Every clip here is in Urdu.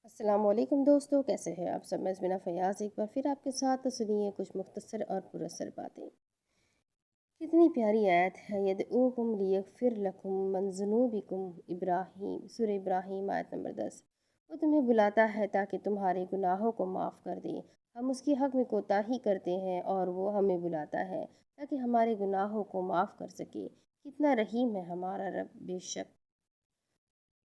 السلام علیکم دوستو، کیسے ہیں آپ سب؟ میں ازمینہ فیاض ایک بار پھر آپ کے ساتھ سنیے کچھ مختصر اور پراسر باتیں۔ کتنی پیاری آیت ہے، یدعوکم لیغفر لکم من ذنوبکم، ابراہیم، سورہ ابراہیم آیت نمبر 10۔ وہ تمہیں بلاتا ہے تاکہ تمہارے گناہوں کو معاف کر دے۔ ہم اس کے حق میں کوتاہی کرتے ہیں اور وہ ہمیں بلاتا ہے تاکہ ہمارے گناہوں کو معاف کر سکے۔ کتنا رحیم ہے ہمارا رب، بے شک۔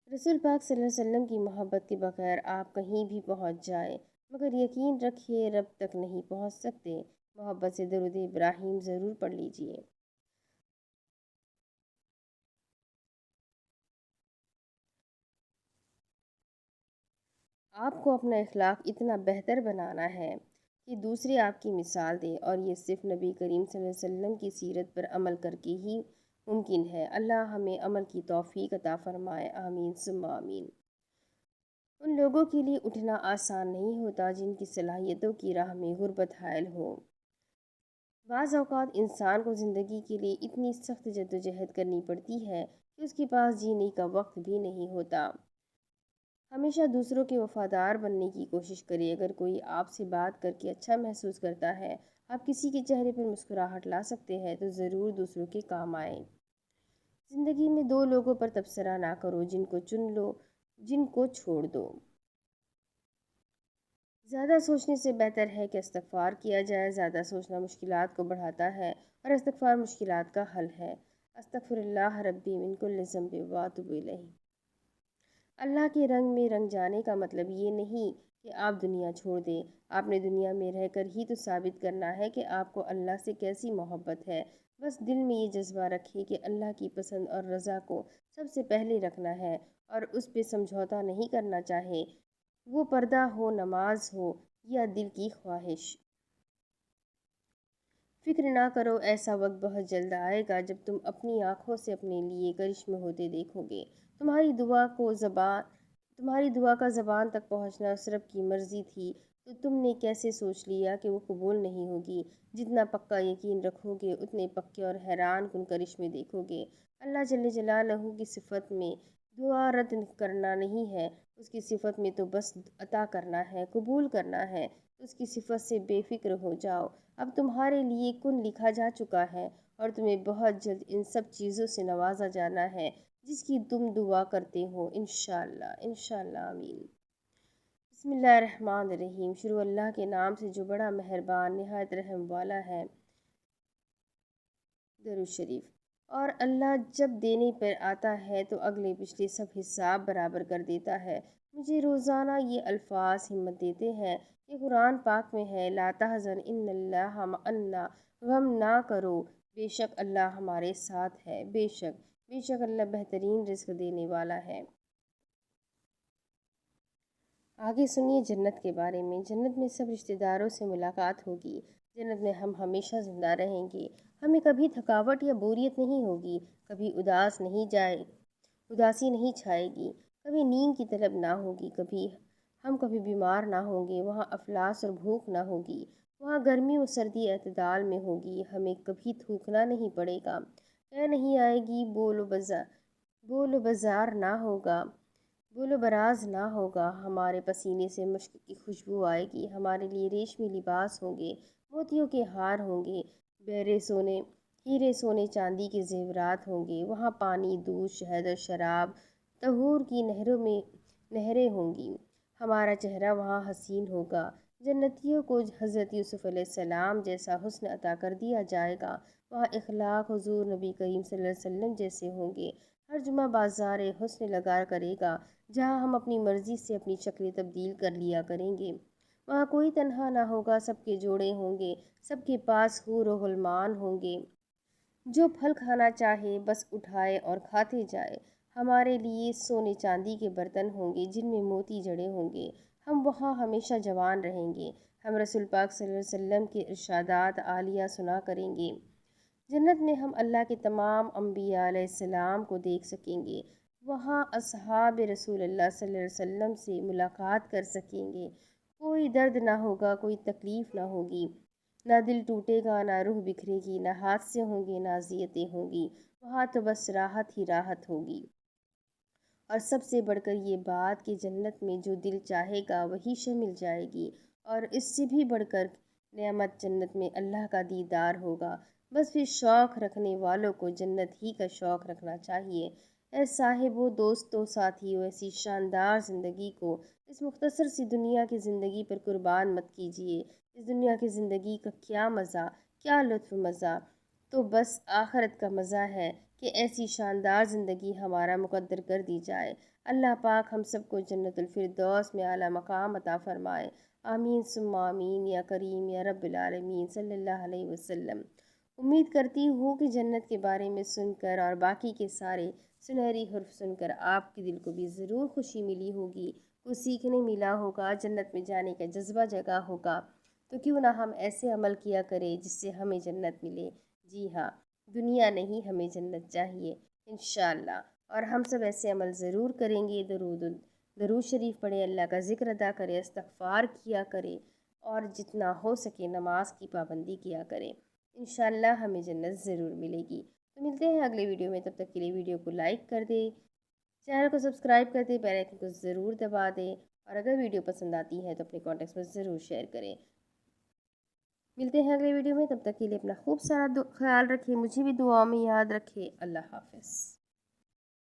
رسول پاک صلی اللہ علیہ وسلم کی محبت کے بغیر آپ کہیں بھی پہنچ جائیں، مگر یقین رکھیے رب تک نہیں پہنچ سکتے۔ محبت سے درود ابراہیم ضرور پڑھ لیجئے۔ آپ کو اپنا اخلاق اتنا بہتر بنانا ہے کہ دوسرے آپ کی مثال دیں، اور یہ صرف نبی کریم صلی اللہ علیہ وسلم کی سیرت پر عمل کر کے ہی ممکن ہے۔ اللہ ہمیں عمل کی توفیق عطا فرمائے، آمین ثم آمین۔ ان لوگوں کے لیے اٹھنا آسان نہیں ہوتا جن کی صلاحیتوں کی راہ میں غربت حائل ہو۔ بعض اوقات انسان کو زندگی کے لیے اتنی سخت جدوجہد کرنی پڑتی ہے کہ اس کے پاس جینے کا وقت بھی نہیں ہوتا۔ ہمیشہ دوسروں کے وفادار بننے کی کوشش کرے۔ اگر کوئی آپ سے بات کر کے اچھا محسوس کرتا ہے، آپ کسی کے چہرے پر مسکراہٹ لا سکتے ہیں، تو ضرور دوسروں کے کام آئیں۔ زندگی میں دو لوگوں پر تبصرہ نہ کرو، جن کو چن لو، جن کو چھوڑ دو۔ زیادہ سوچنے سے بہتر ہے کہ استغفار کیا جائے۔ زیادہ سوچنا مشکلات کو بڑھاتا ہے اور استغفار مشکلات کا حل ہے۔ استغفر اللہ ربی من کل ذنب واتوب الیہ۔ اللہ کے رنگ میں رنگ جانے کا مطلب یہ نہیں کہ آپ دنیا چھوڑ دیں۔ آپ نے دنیا میں رہ کر ہی تو ثابت کرنا ہے کہ آپ کو اللہ سے کیسی محبت ہے۔ بس دل میں یہ جذبہ رکھیں کہ اللہ کی پسند اور رضا کو سب سے پہلے رکھنا ہے اور اس پہ سمجھوتا نہیں کرنا چاہے، وہ پردہ ہو، نماز ہو یا دل کی خواہش۔ فکر نہ کرو، ایسا وقت بہت جلد آئے گا جب تم اپنی آنکھوں سے اپنے لیے کرشمے ہوتے دیکھو گے۔ تمہاری دعا کا زبان تک پہنچنا اس رب کی مرضی تھی، تو تم نے کیسے سوچ لیا کہ وہ قبول نہیں ہوگی؟ جتنا پکا یقین رکھو گے، اتنے پکے اور حیران کن کرشمے دیکھو گے۔ اللہ جل جلالہ کی صفت میں دعا رد کرنا نہیں ہے، اس کی صفت میں تو بس عطا کرنا ہے، قبول کرنا ہے۔ اس کی صفت سے بے فکر ہو جاؤ۔ اب تمہارے لیے کن لکھا جا چکا ہے اور تمہیں بہت جلد ان سب چیزوں سے نوازا جانا ہے جس کی تم دعا کرتے ہو، انشاءاللہ، انشاءاللہ، آمین۔ بسم اللہ الرحمن الرحیم۔ شروع اللہ کے نام سے جو بڑا مہربان نہایت رحم والا ہے۔ درود شریف۔ اور اللہ جب دینے پر آتا ہے تو اگلے پچھلے سب حساب برابر کر دیتا ہے۔ مجھے روزانہ یہ الفاظ ہمت دیتے ہیں۔ یہ قرآن پاک میں ہے، لا تحزن ان اللہ معنا، غم نہ کرو، بے شک اللہ ہمارے ساتھ ہے، بے شک اللہ بہترین رزق دینے والا ہے۔ آگے سنیے جنت کے بارے میں۔ جنت میں سب رشتہ داروں سے ملاقات ہوگی۔ جنت میں ہم ہمیشہ زندہ رہیں گے۔ ہمیں کبھی تھکاوٹ یا بوریت نہیں ہوگی، کبھی اداسی نہیں چھائے گی، کبھی نیند کی طلب نہ ہوگی، کبھی بیمار نہ ہوں گے۔ وہاں افلاس اور بھوک نہ ہوگی، وہاں گرمی و سردی اعتدال میں ہوگی۔ ہمیں کبھی تھوکنا نہیں پڑے گا، نہیں آئے گی، بول و بازار نہ ہوگا، بول و براز نہ ہوگا۔ ہمارے پسینے سے مشک کی خوشبو آئے گی۔ ہمارے لیے ریشمی لباس ہوں گے، موتیوں کے ہار ہوں گے، ہیرے سونے چاندی کے زیورات ہوں گے۔ وہاں پانی، دودھ، شہد اور شراب طہور کی نہریں ہوں گی۔ ہمارا چہرہ وہاں حسین ہوگا۔ جنتیوں کو حضرت یوسف علیہ السلام جیسا حسن عطا کر دیا جائے گا۔ وہاں اخلاق حضور نبی کریم صلی اللہ علیہ وسلم جیسے ہوں گے۔ ہر جمعہ بازار حسن لگا کرے گا، جہاں ہم اپنی مرضی سے اپنی شکلیں تبدیل کر لیا کریں گے۔ وہاں کوئی تنہا نہ ہوگا، سب کے جوڑے ہوں گے، سب کے پاس حور و غلمان ہوں گے۔ جو پھل کھانا چاہے بس اٹھائے اور کھاتے جائے۔ ہمارے لیے سونے چاندی کے برتن ہوں گے جن میں موتی جڑے ہوں گے۔ ہم وہاں ہمیشہ جوان رہیں گے۔ ہم رسول پاک صلی اللہ علیہ وسلم کے ارشادات عالیہ سنا کریں گے۔ جنت میں ہم اللہ کے تمام انبیاء علیہ السلام کو دیکھ سکیں گے۔ وہاں اصحاب رسول اللہ صلی اللہ علیہ وسلم سے ملاقات کر سکیں گے۔ کوئی درد نہ ہوگا، کوئی تکلیف نہ ہوگی، نہ دل ٹوٹے گا، نہ روح بکھرے گی، نہ حادثے ہوں گے، نہ اذیتیں ہوں گی۔ وہاں تو بس راحت ہی راحت ہوگی۔ اور سب سے بڑھ کر یہ بات کہ جنت میں جو دل چاہے گا وہی شے مل جائے گی، اور اس سے بھی بڑھ کر نعمت جنت میں اللہ کا دیدار ہوگا۔ بس پھر شوق رکھنے والوں کو جنت ہی کا شوق رکھنا چاہیے۔ اے صاحبو، دوستو، ساتھیو، ایسی شاندار زندگی کو اس مختصر سی دنیا کی زندگی پر قربان مت کیجیے۔ اس دنیا کی زندگی کا کیا مزہ، کیا لطف مزہ، تو بس آخرت کا مزہ ہے کہ ایسی شاندار زندگی ہمارا مقدر کر دی جائے۔ اللہ پاک ہم سب کو جنت الفردوس میں اعلیٰ مقام عطا فرمائے۔ آمین ثم آمین یا کریم یا رب العالمین صلی اللہ علیہ وسلم۔ امید کرتی ہوں کہ جنت کے بارے میں سن کر اور باقی کے سارے سنہری حرف سن کر آپ کے دل کو بھی ضرور خوشی ملی ہوگی، کچھ سیکھنے ملا ہوگا، جنت میں جانے کا جذبہ جگا ہوگا۔ تو کیوں نہ ہم ایسے عمل کیا کریں جس سے ہمیں جنت ملے۔ جی ہاں، دنیا نہیں، ہمیں جنت چاہیے انشاءاللہ، اور ہم سب ایسے عمل ضرور کریں گے۔ درود شریف پڑھیں، اللہ کا ذکر ادا کریں، استغفار کیا کریں، اور جتنا ہو سکے نماز کی پابندی کیا کریں۔ انشاءاللہ ہمیں جنت ضرور ملے گی۔ تو ملتے ہیں اگلے ویڈیو میں، تب تک کے لیے ویڈیو کو لائک کر دیں، چینل کو سبسکرائب کر دیں، بیل آئیکن کو ضرور دبا دیں، اور اگر ویڈیو پسند آتی ہے تو اپنے کانٹیکٹس میں ضرور شیئر کریں۔ ملتے ہیں اگلے ویڈیو میں، تب تک کے لیے اپنا خوب سارا خیال رکھیں، مجھے بھی دعاؤں میں یاد رکھیں۔ اللہ حافظ۔